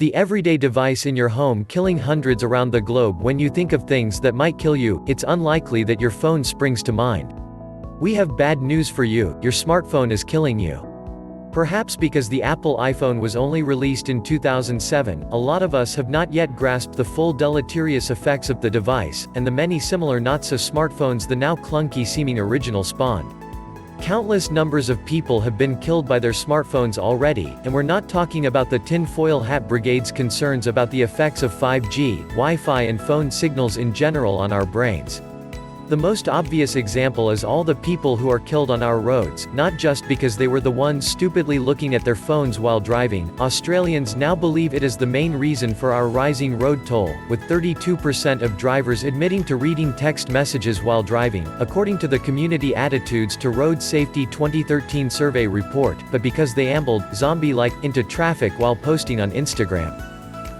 The everyday device in your home killing hundreds around the globe. When you think of things that might kill you, it's unlikely that your phone springs to mind. We have bad news for you, your smartphone is killing you. Perhaps because the Apple iPhone was only released in 2007, a lot of us have not yet grasped the full deleterious effects of the device, and the many similar not-so-smartphones the now clunky-seeming original spawned. Countless numbers of people have been killed by their smartphones already, and we're not talking about the tinfoil hat brigade's concerns about the effects of 5G, Wi-Fi and phone signals in general on our brains. The most obvious example is all the people who are killed on our roads, not just because they were the ones stupidly looking at their phones while driving. Australians now believe it is the main reason for our rising road toll, with 32% of drivers admitting to reading text messages while driving, according to the Community Attitudes to Road Safety 2013 survey report, but because they ambled, zombie-like, into traffic while posting on Instagram.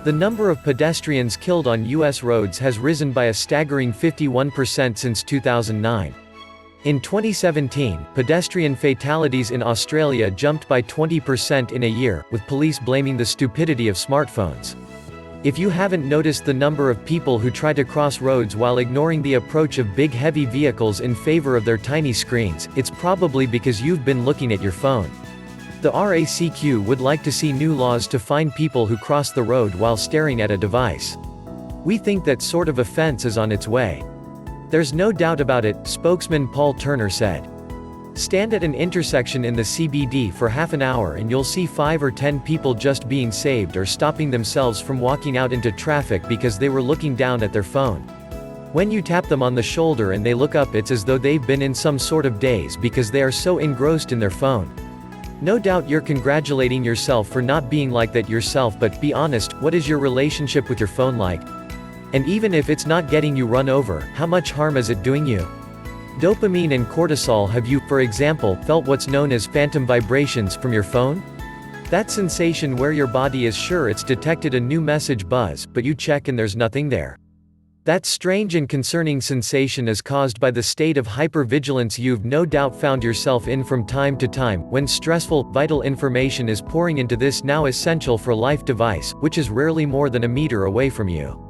The number of pedestrians killed on U.S. roads has risen by a staggering 51% since 2009. In 2017, pedestrian fatalities in Australia jumped by 20% in a year, with police blaming the stupidity of smartphones. If you haven't noticed the number of people who try to cross roads while ignoring the approach of big heavy vehicles in favor of their tiny screens, it's probably because you've been looking at your phone. The RACQ would like to see new laws to fine people who cross the road while staring at a device. We think that sort of offense is on its way. There's no doubt about it, spokesman Paul Turner said. Stand at an intersection in the CBD for half an hour and you'll see 5 or 10 people just being saved or stopping themselves from walking out into traffic because they were looking down at their phone. When you tap them on the shoulder and they look up, it's as though they've been in some sort of daze because they are so engrossed in their phone. No doubt you're congratulating yourself for not being like that yourself, but be honest, what is your relationship with your phone like? And even if it's not getting you run over, how much harm is it doing you? Dopamine and cortisol. Have you, for example, felt what's known as phantom vibrations from your phone? That sensation where your body is sure it's detected a new message buzz, but you check and there's nothing there. That strange and concerning sensation is caused by the state of hypervigilance you've no doubt found yourself in from time to time, when stressful, vital information is pouring into this now essential for life device, which is rarely more than a meter away from you.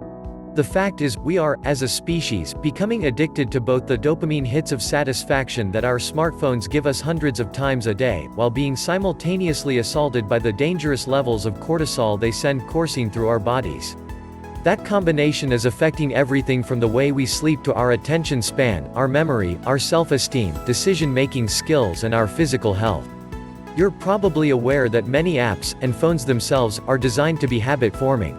The fact is, we are, as a species, becoming addicted to both the dopamine hits of satisfaction that our smartphones give us hundreds of times a day, while being simultaneously assaulted by the dangerous levels of cortisol they send coursing through our bodies. That combination is affecting everything from the way we sleep to our attention span, our memory, our self-esteem, decision-making skills and our physical health. You're probably aware that many apps, and phones themselves, are designed to be habit-forming.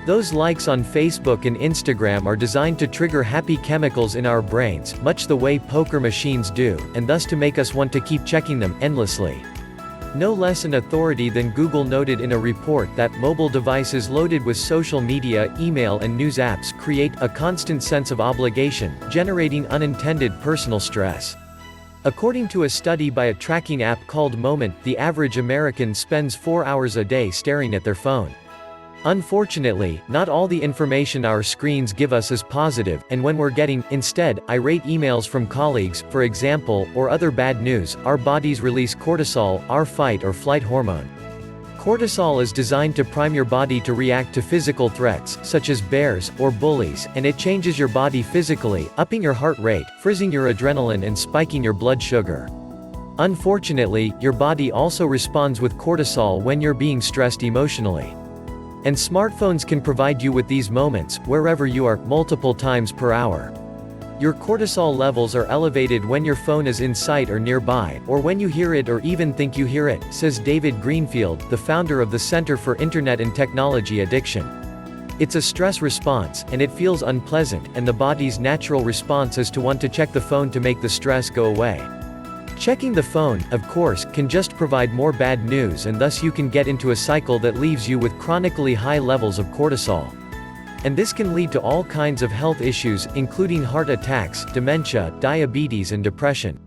Those likes on Facebook and Instagram are designed to trigger happy chemicals in our brains, much the way poker machines do, and thus to make us want to keep checking them, endlessly. No less an authority than Google noted in a report that mobile devices loaded with social media, email and news apps create a constant sense of obligation, generating unintended personal stress. According to a study by a tracking app called Moment, the average American spends 4 hours a day staring at their phone. Unfortunately, not all the information our screens give us is positive, and when we're getting, instead, irate emails from colleagues, for example, or other bad news, our bodies release cortisol, our fight or flight hormone. Cortisol is designed to prime your body to react to physical threats, such as bears, or bullies, and it changes your body physically, upping your heart rate, freezing your adrenaline and spiking your blood sugar. Unfortunately, your body also responds with cortisol when you're being stressed emotionally. And smartphones can provide you with these moments, wherever you are, multiple times per hour. Your cortisol levels are elevated when your phone is in sight or nearby, or when you hear it or even think you hear it, says David Greenfield, the founder of the Center for Internet and Technology Addiction. It's a stress response, and it feels unpleasant, and the body's natural response is to want to check the phone to make the stress go away. Checking the phone, of course, can just provide more bad news, and thus you can get into a cycle that leaves you with chronically high levels of cortisol. And this can lead to all kinds of health issues, including heart attacks, dementia, diabetes and depression.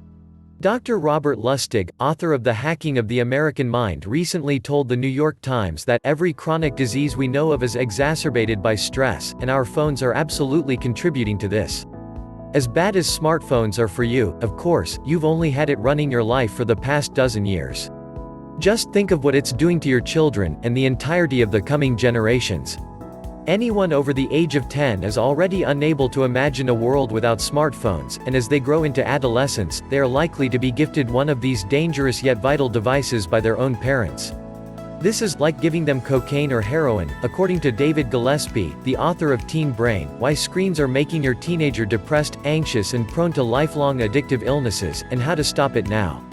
Dr. Robert Lustig, author of The Hacking of the American Mind, recently told the New York Times that every chronic disease we know of is exacerbated by stress, and our phones are absolutely contributing to this. As bad as smartphones are for you, of course, you've only had it running your life for the past dozen years. Just think of what it's doing to your children, and the entirety of the coming generations. Anyone over the age of 10 is already unable to imagine a world without smartphones, and as they grow into adolescence, they are likely to be gifted one of these dangerous yet vital devices by their own parents. This is like giving them cocaine or heroin, according to David Gillespie, the author of Teen Brain: Why Screens Are Making Your Teenager Depressed, Anxious and Prone to Lifelong Addictive Illnesses, and How to Stop It Now.